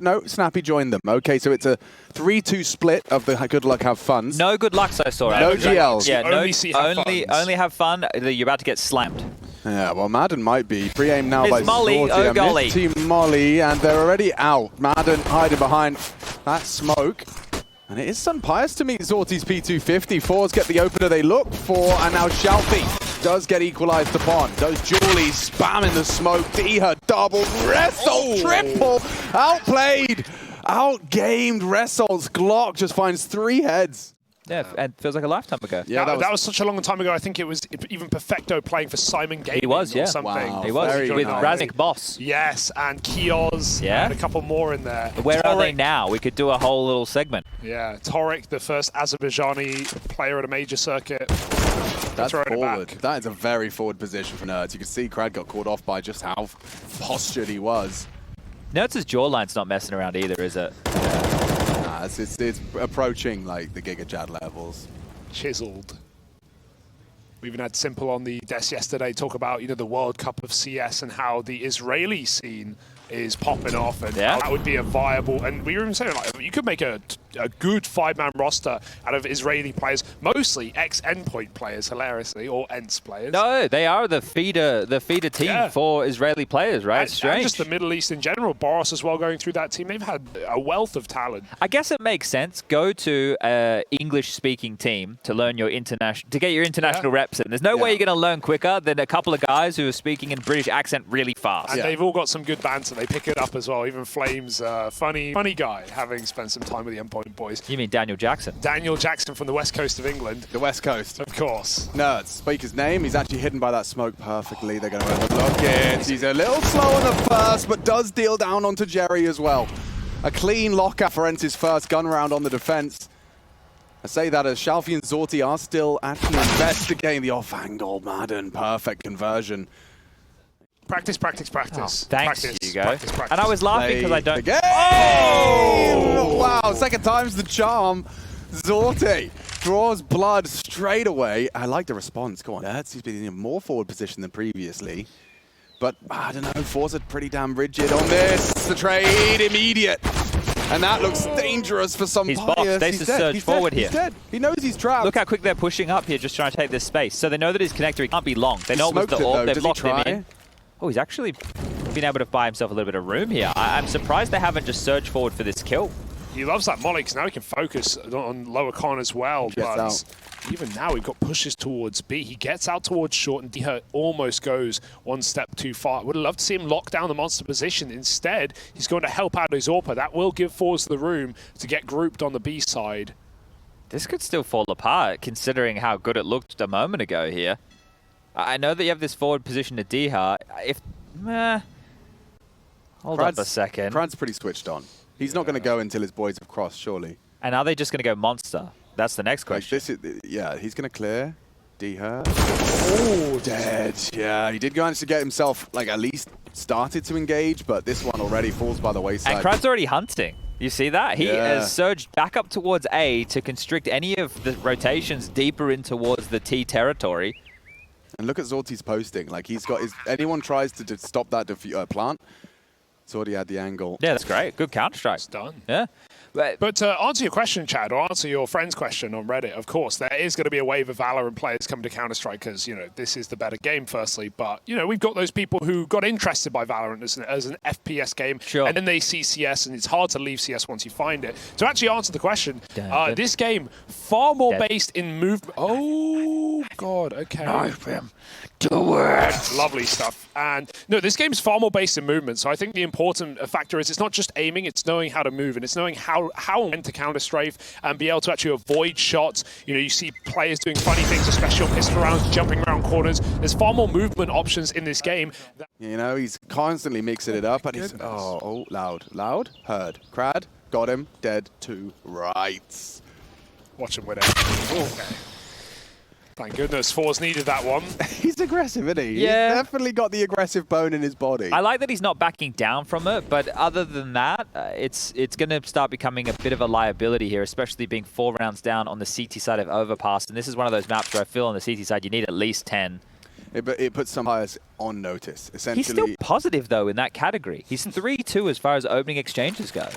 No, Snappi joined them. Okay, so it's a 3-2 split of the good luck, have fun. No good luck, so sorry. No GLs. Yeah, only have fun. You're about to get slammed. Yeah, well, Madden might be. Pre-aim now Miss by Molly, Zorty. oh golly. Team Molly, and they're already out. Madden hiding behind that smoke. And it is Sunpius to meet Zorty's P250. forZe get the opener they look for, and now shalfey does get equalized upon. Those Julie spamming the smoke. Diha double, Wrestle triple. Outplayed, outgamed. Wrestle's Glock just finds 3 heads. Yeah, and feels like a lifetime ago. Yeah, that was such a long time ago. I think it was even Perfecto playing for Simon Gaming. He was, yeah. Or something. Wow. He was, with Razik Boss. Yes, and Kioz, yeah. and a couple more in there. Where are they now? We could do a whole little segment. Yeah, Torek, the first Azerbaijani player at a major circuit. That's forward. That is a very forward position for NertZ. You can see Crad got caught off by just how postured he was. NertZ's jawline's not messing around either, is it? Nah, it's approaching like the Giga Chad levels. Chiseled. We even had Simple on the desk yesterday talk about, you know, the World Cup of CS and how the Israeli scene is popping off, and how that would be a viable. And we were even saying, like, you could make a good 5-man roster out of Israeli players, mostly ex-Endpoint players, hilariously, or ENCE players. No, they are the feeder team for Israeli players, right? It's strange. And just the Middle East in general. Boros as well going through that team. They've had a wealth of talent. I guess it makes sense. Go to an English-speaking team to learn your to get your international reps in. There's no way you're going to learn quicker than a couple of guys who are speaking in British accent really fast. And they've all got some good banter. They pick it up as well. Even Flames, funny guy, having spent some time with the Endpoint boys. You mean Daniel Jackson? Daniel Jackson from the west coast of England. The west coast. Of course. NertZ, speak his name. He's actually hidden by that smoke perfectly. They're going to overlook it. He's a little slow on the first, but does deal down onto Jerry as well. A clean lockout for ENCE's first gun round on the defense. I say that as shalfey and Zorty are still actually investigating the off-angle. Madden, perfect conversion. Practice. Oh, thanks, practice, Hugo. practice. And I was laughing because I don't... Oh! Wow, second time's the charm. Zorty draws blood straight away. I like the response. Go on, NertZ. He's been in a more forward position than previously. But, I don't know, forZe pretty damn rigid on this. The trade, immediate. And that looks dangerous for some He's players. boxed. They surge forward here. He's dead. He knows he's trapped. Look how quick they're pushing up here, just trying to take this space. So they know that his connector he can't be long. They know it was the orb. They've locked him in. Oh, he's actually been able to buy himself a little bit of room here. I'm surprised they haven't just surged forward for this kill. He loves that molly because now he can focus on lower con as well. But even now we've got pushes towards B. He gets out towards short, and Diha almost goes one step too far. Would have loved to see him lock down the monster position. Instead, he's going to help out his AWPer. That will give forZe the room to get grouped on the B side. This could still fall apart, considering how good it looked a moment ago here. I know that you have this forward position to Diha. Hold up a second. Crad's pretty switched on. He's not going to go until his boys have crossed, surely. And are they just going to go monster? That's the next question. Yeah, he's going to clear. Diha. Oh, dead. Yeah, he did manage to get himself, like, at least started to engage, but this one already falls by the wayside. And Crad's already hunting. You see that? He has surged back up towards A to constrict any of the rotations deeper in towards the T territory. And look at Zorty's posting. Like, he's got his... Anyone tries to stop that plant, Zorty had the angle. Yeah, that's great. Good counter-strike. It's done. Yeah. But to answer your question, Chad, or answer your friend's question on Reddit, of course, there is going to be a wave of Valorant players coming to Counter-Strike because, you know, this is the better game, firstly. But, you know, we've got those people who got interested by Valorant as an FPS game, and then they see CS, and it's hard to leave CS once you find it. To actually answer the question, this game, far more based in movement. Oh, God, okay. Knife him. Do it. Lovely stuff. And, no, this game's far more based in movement, so I think the important factor is it's not just aiming, it's knowing how to move, and it's knowing how and when to counter-strafe and be able to actually avoid shots. You know, you see players doing funny things, especially on pistol rounds, jumping around corners. There's far more movement options in this game. You know, he's constantly mixing it up, and he's... Oh, loud. Heard. Crad, got him, dead to rights. Watch him with it. Okay. Thank goodness, forZe needed that one. He's aggressive, isn't he? Yeah. He's definitely got the aggressive bone in his body. I like that he's not backing down from it, but other than that, it's going to start becoming a bit of a liability here, especially being 4 rounds down on the CT side of Overpass. And this is one of those maps where I feel on the CT side you need at least 10. It puts some players on notice, essentially. He's still positive, though, in that category. He's 3-2 as far as opening exchanges go.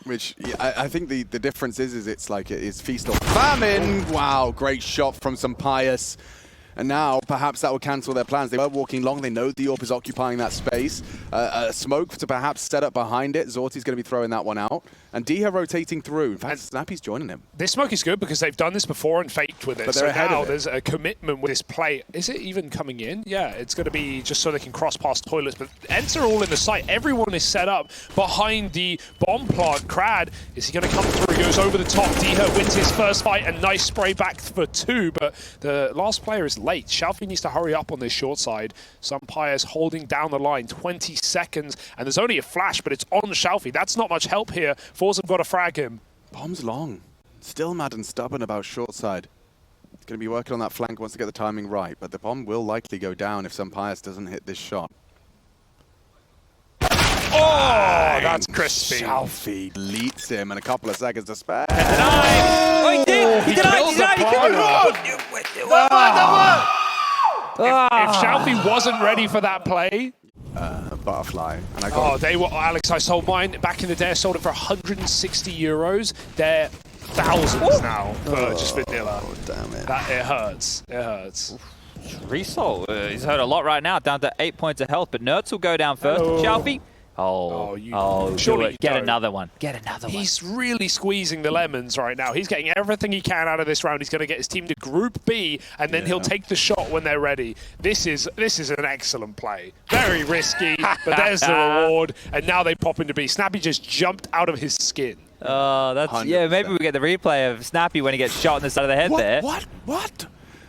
Which, yeah, I think the difference is it's like it's feast or famine. Wow, great shot from some Pius. And now, perhaps that will cancel their plans. They were walking long. They know the AWP is occupying that space. A smoke to perhaps set up behind it. Zorti's going to be throwing that one out. And Diha rotating through. In fact, Snappi's joining him. This smoke is good because they've done this before and faked with it. But they're ahead of it. There's a commitment with this play. Is it even coming in? Yeah, it's going to be just so they can cross past toilets. But ENCE are all in the site. Everyone is set up behind the bomb plant. Krad, is he going to come through? He goes over the top. Diha wins his first fight. A nice spray back for 2. But the last player is late. shalfey needs to hurry up on this short side. Pius holding down the line. 20 seconds. And there's only a flash, but it's on shalfey. That's not much help here. forZe have got to frag him. Bomb's long. Still mad and stubborn about short side. He's going to be working on that flank once to get the timing right, but the bomb will likely go down if Pius doesn't hit this shot. Oh, that's crispy. shalfey deletes him in a couple of seconds to spare. Oh, he did! He denied! If shalfey wasn't ready for that play, butterfly. And I got they were. Alex, I sold mine back in the day. I sold it for 160 euros. They're thousands now for just vanilla. Oh, damn it. It hurts. It hurts. Resoul, he's hurt a lot right now, down to 8 points of health, but NertZ will go down first. shalfey. Surely get another one. Get another one. He's really squeezing the lemons right now. He's getting everything he can out of this round. He's going to get his team to Group B, and then he'll take the shot when they're ready. This is an excellent play. Very risky, but there's the reward. And now they pop into B. Snappi just jumped out of his skin. That's 100%. Maybe we get the replay of Snappi when he gets shot in the side of the head there. What?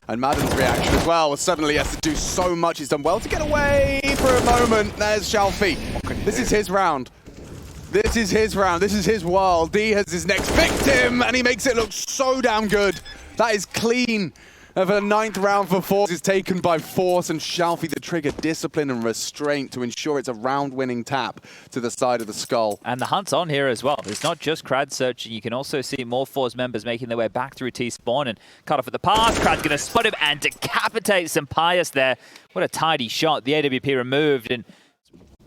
And Madden's reaction as well was suddenly he has to do so much. He's done well to get away for a moment. There's shalfey. This is his round. This is his round. This is his world. D has his next victim, and he makes it look so damn good. That is clean. Of a 9th round for forZe is taken by force, and shalfey the trigger discipline and restraint to ensure it's a round-winning tap to the side of the skull. And the hunt's on here as well. It's not just Krad searching. You can also see more forZe members making their way back through T-spawn and cut off at the pass. Krad's going to spot him and decapitate Pius there. What a tidy shot. The AWP removed, and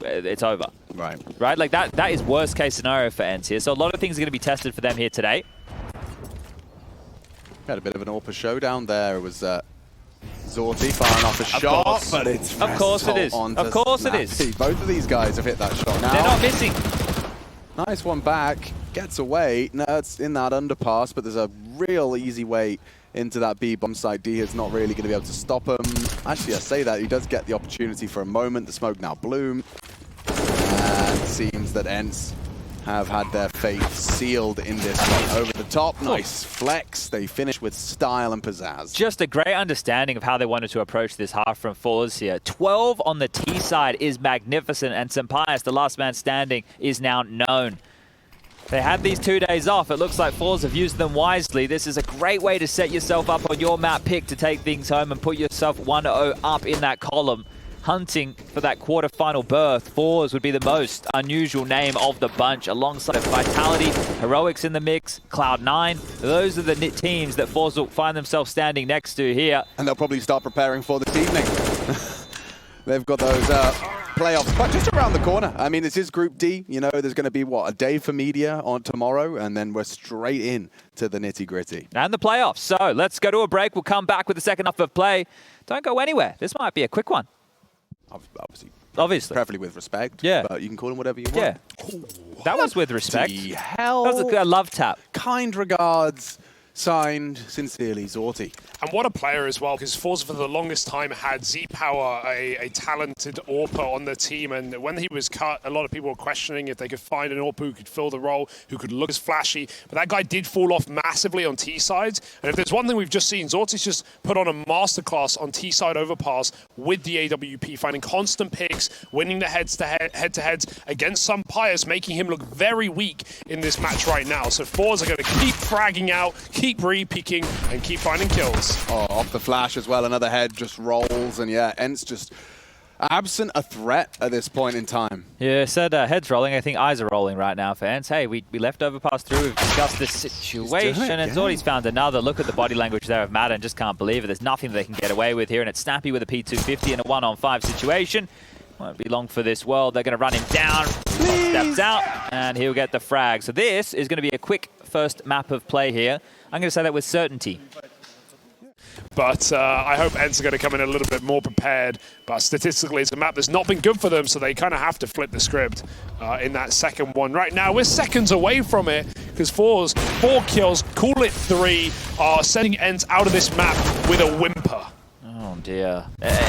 it's over. Right. Like that is worst case scenario for ENCE here. So a lot of things are going to be tested for them here today. Had a bit of an AWP showdown there. It was Zorti firing off a shot, but it's of course it is. Of course it is. Both of these guys have hit that shot now. They're not missing. Nice one back. Gets away. NertZ in that underpass, but there's a real easy way into that B bomb site. D is not really going to be able to stop him. Actually, I say that. He does get the opportunity for a moment. The smoke now bloom. And it seems that ENCE have had their fate sealed in this one. Over the top, nice flex. They finish with style and pizzazz. Just a great understanding of how they wanted to approach this half from forZe here. 12 on the T side is magnificent, and Pius, the last man standing, is now known. They had these 2 days off. It looks like forZe have used them wisely. This is a great way to set yourself up on your map pick to take things home and put yourself 1-0 up in that column. Hunting for that quarterfinal berth. forZe would be the most unusual name of the bunch, alongside Vitality, Heroics in the mix, Cloud9. Those are the teams that forZe will find themselves standing next to here. And they'll probably start preparing for this evening. They've got those playoffs, but just around the corner. I mean, this is Group D. You know, there's going to be, a day for media on tomorrow, and then we're straight in to the nitty-gritty. And the playoffs. So let's go to a break. We'll come back with the second half of play. Don't go anywhere. This might be a quick one. Obviously. Preferably with respect. Yeah. But you can call him whatever you want. Yeah. That was with respect. The hell? That was a love tap. Kind regards. Signed, sincerely, Zorti. And what a player as well, because forZe for the longest time had Z-Power, a talented AWPer on the team, and when he was cut, a lot of people were questioning if they could find an AWPer who could fill the role, who could look as flashy, but that guy did fall off massively on T-sides, and if there's one thing we've just seen, Zorti's just put on a masterclass on T-side overpass with the AWP, finding constant picks, winning the head-to-heads against Pius, making him look very weak in this match right now. So forZe are going to keep fragging out, keep re-peeking, and keep finding kills. Oh, off the flash as well. Another head just rolls, and yeah, ENCE just absent a threat at this point in time. Yeah, said heads rolling. I think eyes are rolling right now for ENCE. Hey, we left overpass through. We've discussed this situation, and Zordy's found another. Look at the body language there of Madden. Just can't believe it. There's nothing they can get away with here, and it's Snappi with a P250 in a 1-on-5 situation. Won't be long for this world. They're going to run him down. Steps out, and he'll get the frag. So this is going to be a quick first map of play here. I'm going to say that with certainty. But I hope ENCE are going to come in a little bit more prepared. But statistically, it's a map that's not been good for them, so they kind of have to flip the script in that second one. Right now, we're seconds away from it, because forZe, 4 kills, call it 3, are sending ENCE out of this map with a whimper. Oh dear.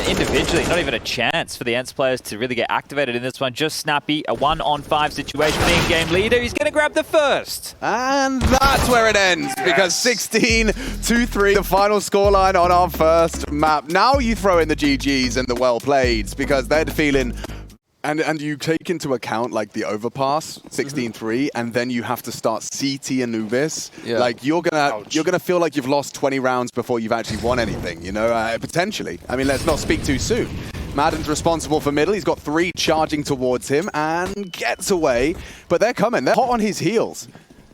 Individually, not even a chance for the ENCE players to really get activated in this one. Just Snappi, a 1-on-5 situation, being game leader. He's going to grab the first. And that's where it ends, because 16-3, the final scoreline on our first map. Now you throw in the GGs and the well played, because they're feeling... And you take into account like the overpass, 16-3, and then you have to start CT Anubis. Yeah. Like you're gonna feel like you've lost 20 rounds before you've actually won anything, you know, potentially. I mean, let's not speak too soon. Madden's responsible for middle. He's got 3 charging towards him and gets away, but they're coming. They're hot on his heels.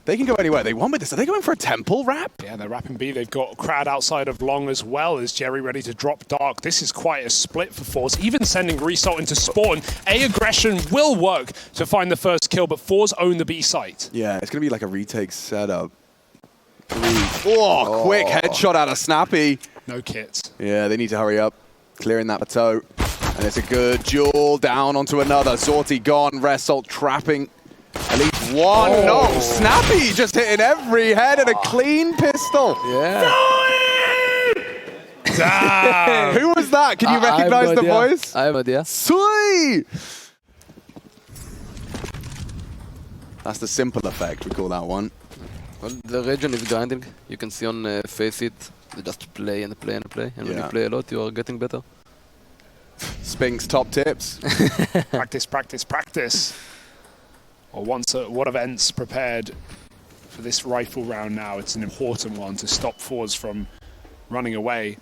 They can go anywhere they want with this. Are they going for a temple wrap? Yeah, they're wrapping B. They've got crowd outside of long as well. Is Jerry ready to drop dark? This is quite a split for forZe. Even sending Result into spawn. A aggression will work to find the first kill, but forZe own the B site. Yeah, it's going to be like a retake setup. Oh, quick headshot out of Snappi. No kits. Yeah, they need to hurry up. Clearing that plateau. And it's a good duel down onto another. Zorty gone. Result trapping. At least one. Oh. No, Snappi just hitting every head and a clean pistol. Yeah. Damn. Who was that? Can you recognize the voice? I have no idea. Sweet. That's the simple effect, we call that one. Well, the region is grinding. You can see on Face It, they just play and play and play. And when you play a lot, you are getting better. Spink's top tips. Practice, practice, practice. Well, once what have ENCE prepared for this rifle round now? It's an important one to stop forZe from running away.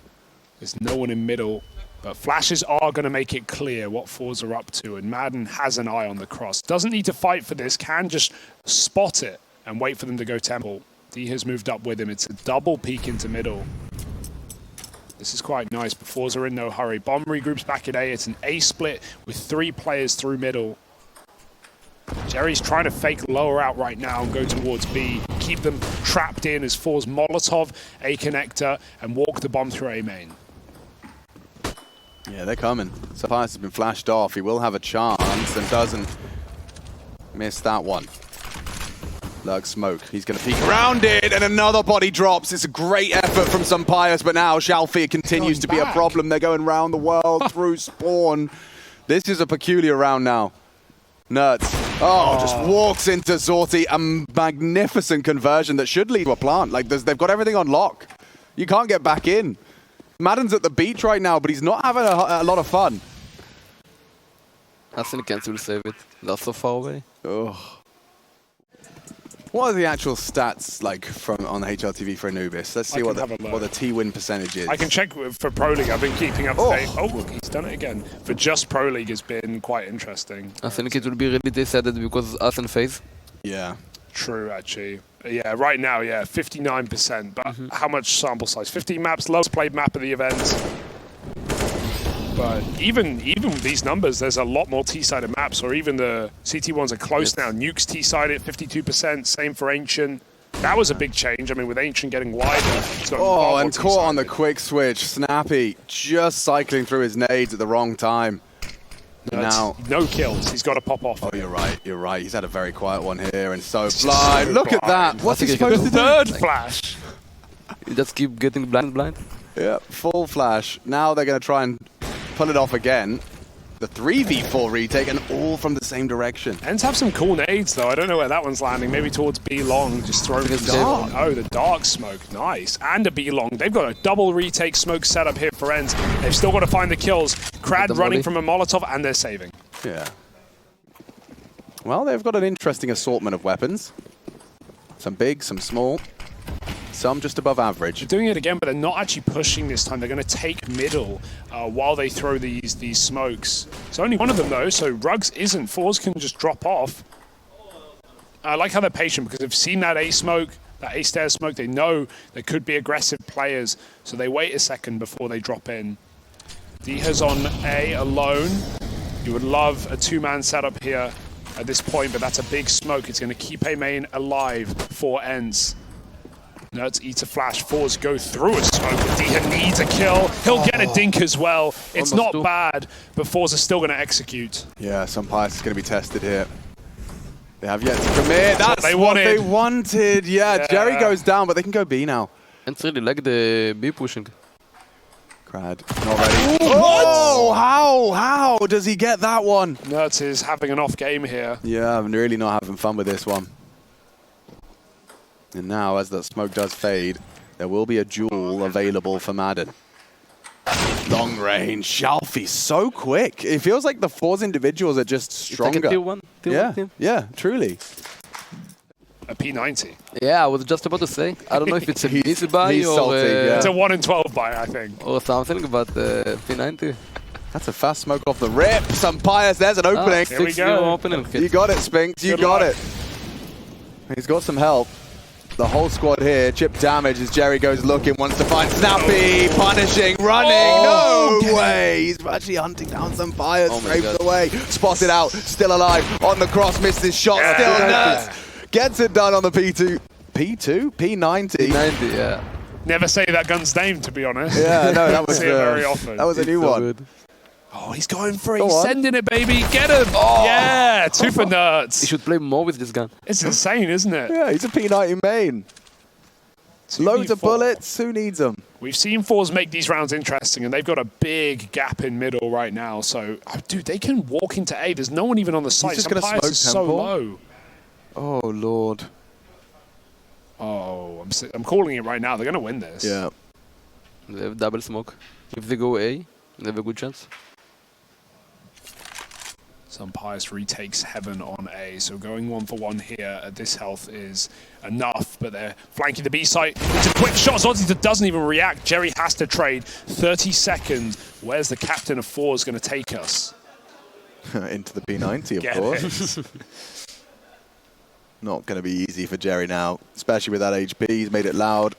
There's no one in middle, but flashes are going to make it clear what forZe are up to, and Madden has an eye on the cross. Doesn't need to fight for this, can just spot it and wait for them to go temple. D has moved up with him. It's a double peek into middle. This is quite nice, but forZe are in no hurry. Bomb regroups back at A. It's an A split with 3 players through middle. Jerry's trying to fake lower out right now and go towards B. Keep them trapped in as forZe Molotov, A connector, and walk the bomb through A main. Yeah, they're coming. Sapphire has been flashed off. He will have a chance and doesn't miss that one. Lurk smoke. He's going to peek around it, and another body drops. It's a great effort from Sampayas, but now shalfey continues to be a problem. They're going around the world through spawn. This is a peculiar round now. NertZ. Oh, just walks into Zorty. A magnificent conversion that should lead to a plant. Like, they've got everything on lock. You can't get back in. Madden's at the beach right now, but he's not having a lot of fun. I think ENCE will save it. They're so far away. Oh. What are the actual stats like from on HLTV for Anubis? Let's see what the T-win percentage is. I can check for Pro League. I've been keeping up to date. Oh, look, he's done it again. For just Pro League has been quite interesting. I think it will be really decided because us and FaZe. Yeah. True, actually. Yeah, right now, yeah, 59%. But how much sample size? 15 maps, lowest played map of the event. But even with these numbers, there's a lot more T-sided maps, or even the CT ones are close now. Nuke's T-sided, 52%, same for Ancient. That was a big change. I mean, with Ancient getting wider, it's got and caught on the quick switch. Snappi just cycling through his nades at the wrong time. Now, no kills. He's got to pop off. Oh, you're right. You're right. He's had a very quiet one here, and so blind. Look at that. What's he supposed to do? Third flash. You just keep getting blind. Yeah, full flash. Now they're going to try and pull it off again. The 3v4 retake, and all from the same direction. ENCE have some cool nades, though. I don't know where that one's landing. Maybe towards B long, just throwing the dark. Oh, the dark smoke. Nice. And a B long. They've got a double retake smoke setup here for ENCE. They've still got to find the kills. Krad running from a Molotov, and they're saving. Yeah. Well, they've got an interesting assortment of weapons. Some big, some small. some just above average. They're doing it again, but they're not actually pushing this time. They're going to take middle while they throw these smokes. It's only one of them, though, so Ruggs isn't. forZe can just drop off. I like how they're patient because they've seen that A smoke, that A stairs smoke. They know there could be aggressive players, so they wait a second before they drop in. Diha's on A alone. You would love a two-man setup here at this point, but that's a big smoke. It's going to keep A main alive for ENCE. NertZ eats a flash. forZe go through a smoke, but Diha needs a kill. He'll get a dink as well. It's not bad, but forZe are still going to execute. Yeah, some pies is going to be tested here. They have yet to commit. That's what what they wanted. Yeah, Jerry goes down, but they can go B now. ENCE really like the B pushing. Crad, not ready. Oh, how does he get that one? NertZ is having an off game here. Yeah, I'm really not having fun with this one. And now, as the smoke does fade, there will be a duel available for Madden. Long range, shalfey, so quick. It feels like the forZe individuals are just stronger. It's like a tier 1 team. Yeah, truly. A P90. Yeah, I was just about to say. I don't know if it's a easy buy he's or salty, yeah. It's a 1 in 12 buy, I think. or something, but P90. That's a fast smoke off the rip. Some pious, there's an opening. Here we go. Opening. You got it, Spinks, you got it. He's got some help. The whole squad here, chip damage as Jerry goes looking, wants to find Snappi, punishing, running, no way! He's actually hunting down some fires, scrapes away, spotted out, still alive, on the cross, missed his shot, still NertZ, gets it done on the P2. P2? P90? P90, yeah. Never say that gun's name, to be honest. Yeah, no, that was, say it very often. That was a new So one. good. Oh, he's going for it. Go He's on. sending it, baby. Get him. Oh. Yeah, 2 for He NertZ. should play more with this gun. It's insane, isn't it? Yeah, he's a P90 main. Loads of 2v4. bullets, who needs them? We've seen forZe make these rounds interesting, and they've got a big gap in middle right now. So, dude, they can walk into A. There's no one even on the site. just gonna Pius smoke is so temple. low. Oh, Lord. Oh, I'm calling it right now. They're going to win this. Yeah. They have double smoke. If they go A, they have a good chance. Some Pius retakes Heaven on A, so going 1 for 1 here at this health is enough, but they're flanking the B site. It's a quick shot. Zonzi doesn't even react. Jerry has to trade. 30 seconds. Where's the captain of forZe going to take us? Into the P90, of Get course. Not going to be easy for Jerry now, especially with that HP. He's made it loud.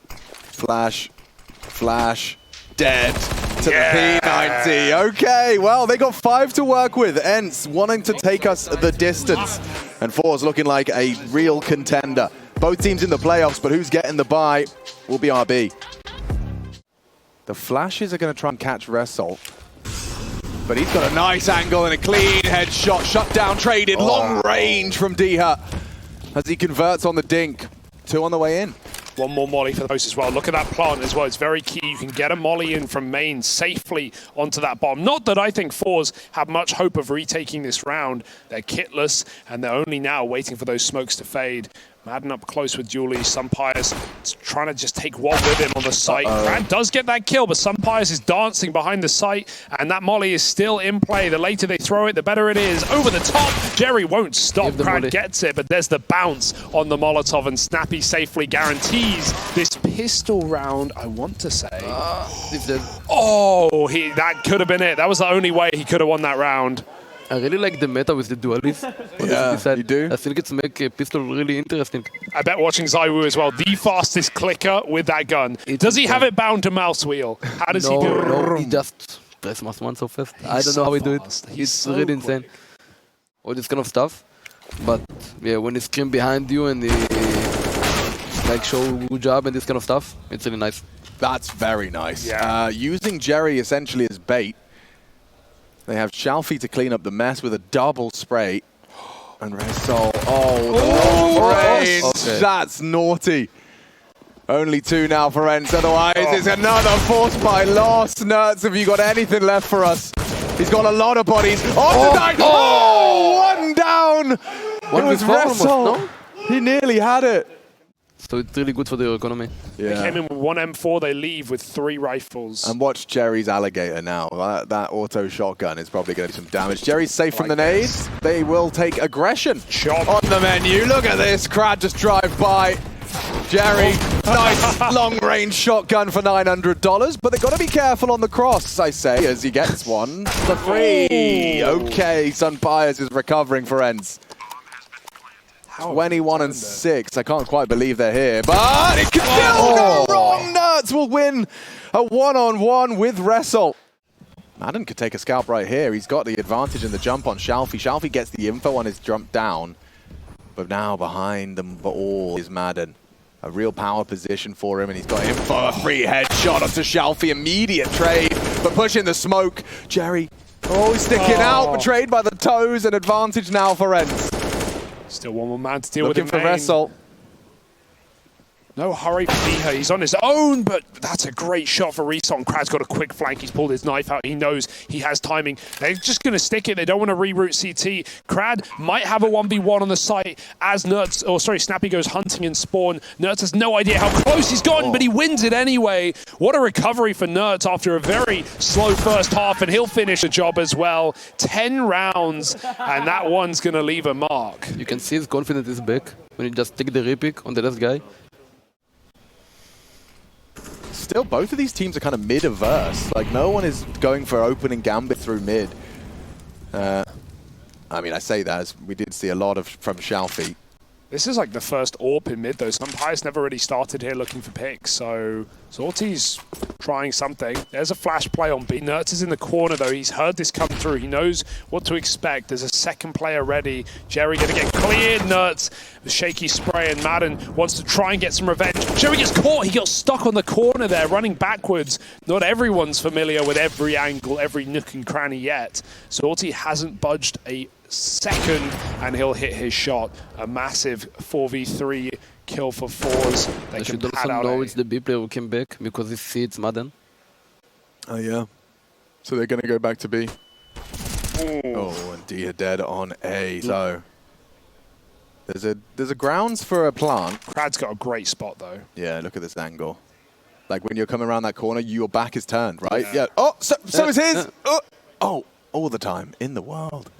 Flash, flash, dead to the P90. Okay, well, they got 5 to work with. ENCE wanting to take us the distance. And forZe looking like a real contender. Both teams in the playoffs, but who's getting the bye will be RB. The flashes are going to try and catch Resol. But he's got a nice angle and a clean headshot. Shut down, traded, long range from Diha as he converts on the dink. 2 on the way in. One more molly for the post as well. Look at that plant as well. It's very key. You can get a molly in from main safely onto that bomb. Not that I think forZe have much hope of retaking this round. They're kitless, and they're only now waiting for those smokes to fade. Madden up close with Julie. Sunpius trying to just take one with him on the site. Brad does get that kill, but Sunpius is dancing behind the site, and that molly is still in play. The later they throw it, the better it is. Over the top, Jerry won't stop. Brad gets it, but there's the bounce on the Molotov, and Snappi safely guarantees this pistol round, I want to say. Oh, that could have been it. That was the only way he could have won that round. I really like the meta with the dualists. Yeah, you do? I think it's make a pistol really interesting. I bet watching Zywoo as well, the fastest clicker with that gun. Does he have it bound to mouse wheel? How does he do it? No, he just press mouse 1 so fast. I don't know how he do it. It's so really insane. All this kind of stuff. But yeah, when he scream behind you and he like show good job and this kind of stuff, it's really nice. That's very nice. Yeah. Using Jerry essentially as bait. They have shalfey to clean up the mess with a double spray. And Resol, range. Okay. That's naughty. Only 2 now for ENCE, otherwise it's another force by loss. NertZ, have you got anything left for us? He's got a lot of bodies. One down! One it was before almost, Resol. no? He nearly had it. So it's really good for the economy. They came in with 1 M4, they leave with 3 rifles. And watch Jerry's alligator now. That auto shotgun is probably going to do some damage. Jerry's safe from the nades. They will take aggression Shot on the menu. Look at this. Crad just drive by. Jerry, nice long-range shotgun for $900, but they've got to be careful on the cross, I say, as he gets one for free. Okay, Sunpias is recovering for ENCE. 21 and 6. I can't quite believe they're here, but it could still go wrong. NertZ will win a one-on-one with Result. Madden could take a scalp right here. He's got the advantage in the jump on shalfey. Shalfey gets the info on his jump down, but now behind them all is Madden. A real power position for him, and he's got him for a free headshot onto shalfey. Immediate trade, but pushing the smoke. Jerry, he's sticking out, betrayed by the toes, and advantage now for ENCE. Still one more man to deal Looking with for Result. No hurry for Diha. He's on his own, but that's a great shot for Reson. Krad's got a quick flank. He's pulled his knife out. He knows he has timing. They're just going to stick it. They don't want to reroute CT. Krad might have a 1v1 on the site as Snappi goes hunting in spawn. NertZ has no idea how close he's gotten, but he wins it anyway. What a recovery for NertZ after a very slow first half, and he'll finish the job as well. 10 rounds, and that one's going to leave a mark. You can see his confidence is back when he just take the repick on the last guy. Still, both of these teams are kind of mid-averse. Like, no one is going for opening gambit through mid. I mean, I say that as we did see a lot of from shalfey. This is like the first AWP in mid, though. Sunpias never really started here looking for picks, so Zorti's trying something. There's a flash play on B. NertZ is in the corner, though. He's heard this come through. He knows what to expect. There's a second player ready. Jerry going to get cleared. NertZ, the shaky spray, and Madden wants to try and get some revenge. Jerry gets caught. He got stuck on the corner there, running backwards. Not everyone's familiar with every angle, every nook and cranny yet. Zorti hasn't budged a second, and he'll hit his shot. A massive 4v3 kill for forZe. They should also know it's the B player who came back because he sees it's Madden. Oh, yeah. So they're going to go back to B. Oh, and D are dead on A. So there's a grounds for a plant. Krad's got a great spot, though. Yeah, look at this angle. Like, when you're coming around that corner, your back is turned, right? Yeah. Oh, so is his. Oh, all the time in the world.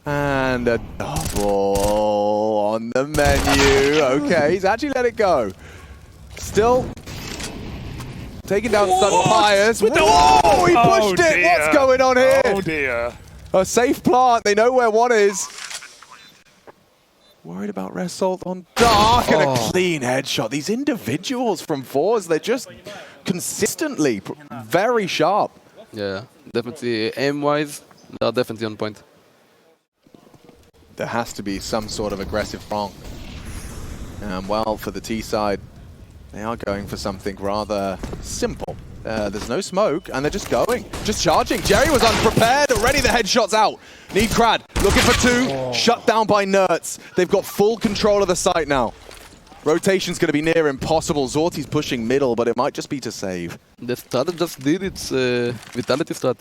And a double on the menu. Okay, he's actually let it go. Still taking down Sunpias. Whoa, he pushed it. Dear. What's going on here? Oh, dear. A safe plant. They know where one is. Worried about Result on dark and a clean headshot. These individuals from forZe, they're just consistently very sharp. Yeah, definitely aim-wise, they're definitely on point. There has to be some sort of aggressive prong. Well, for the T side, they are going for something rather simple. There's no smoke, and they're just going, just charging. Jerry was unprepared already. The headshot's out. Need Krad, looking for two. Shut down by NertZ. They've got full control of the site now. Rotation's going to be near impossible. Zorti's pushing middle, but it might just be to save. The strat just did its vitality strat.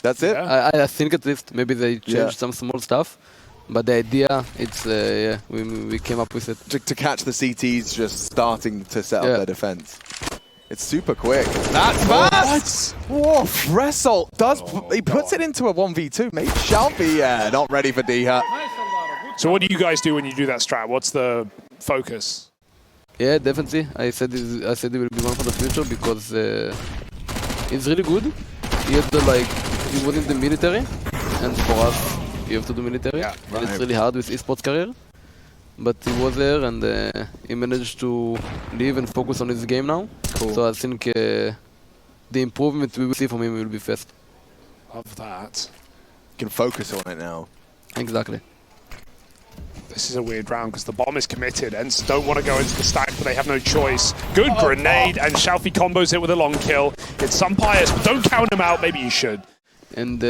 That's it? Yeah. I think at least maybe they changed some small stuff. But the idea, it's yeah, we came up with it. To catch the CTs just starting to set up their defense. It's super quick. That's fast! Whoa, Result does, he puts it into a 1v2. Maybe shalfey, not ready for Diha. So what do you guys do when you do that strat? What's the focus? Yeah, definitely. I said it will be one for the future because it's really good. He was in the military, and for us, you have to do military. Yeah, and it's really hard with esports career. But he was there, and he managed to leave and focus on his game now. Cool. So I think the improvement we will see from him will be fast. Love that. You can focus on it now. Exactly. This is a weird round because the bomb is committed. ENCE don't want to go into the stack, but they have no choice. Good grenade, and shalfey combos it with a long kill. It's Sunpias, but don't count him out. Maybe you should. And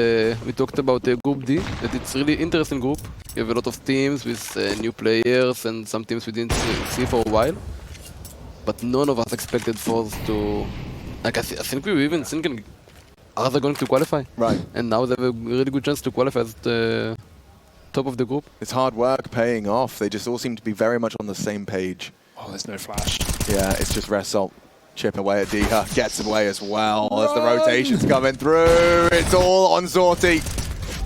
we talked about Group D, that it's really interesting group. You have a lot of teams with new players and some teams we didn't see for a while. But none of us expected forZe to... Like, I think we were even thinking, are they going to qualify? Right. And now they have a really good chance to qualify as the top of the group. It's hard work paying off. They just all seem to be very much on the same page. Oh, there's no flash. Yeah, it's just Result. Chipping away at Diha, gets away as well as the rotation's coming through. It's all on Zorti.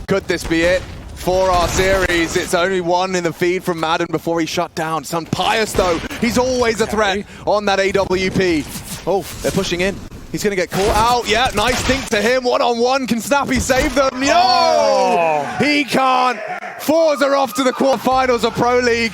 Could this be it? for our series. It's only one in the feed from Madden before he's shut down. Pius, though, he's always a threat on that AWP. Oh, they're pushing in. He's going to get caught out. Yeah, nice think to him. One-on-one. Can Snappi save them? No! He can't. forZe are off to the quarterfinals of Pro League.